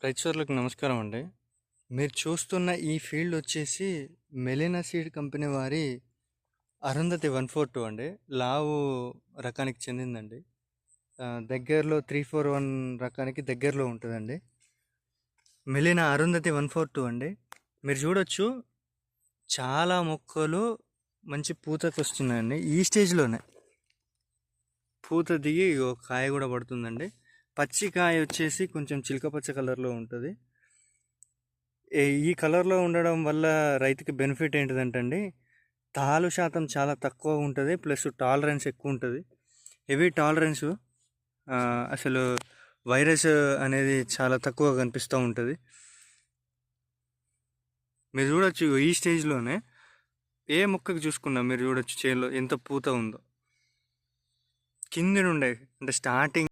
రైతులకు నమస్కారం అండి. మీరు చూస్తున్న ఈ ఫీల్డ్ వచ్చేసి మెలినా సీడ్ కంపెనీ వారి అరుంధతి 142 అండి. లావు రకానికి చెందిందండి. దగ్గరలో 341 రకానికి దగ్గరలో ఉంటుందండి. మెలినా అరుంధతి 142 అండి. మీరు చూడొచ్చు, చాలా మొక్కలు మంచి పూతకు వస్తున్నాయండి. ఈ స్టేజ్లోనే పూత దిగి ఒక కాయ కూడా పడుతుందండి. పచ్చి కాయ వచ్చేసి కొంచెం చిలక పచ్చ కలర్లో ఉంటుంది. ఈ కలర్లో ఉండడం వల్ల రైతుకి బెనిఫిట్ ఏంటిదంటే అండి, తాలు శాతం చాలా తక్కువ ఉంటుంది, ప్లస్ టాలరెన్స్ ఎక్కువ ఉంటుంది. హెవీ టాలరెన్సు, అసలు వైరస్ అనేది చాలా తక్కువ కనిపిస్తూ ఉంటుంది. మీరు చూడొచ్చు, ఈ స్టేజ్లోనే ఏ మొక్కకి చూసుకున్నా మీరు చూడొచ్చు చేనులో ఎంత పూత ఉందో. కింది నుండే అంటే స్టార్టింగ్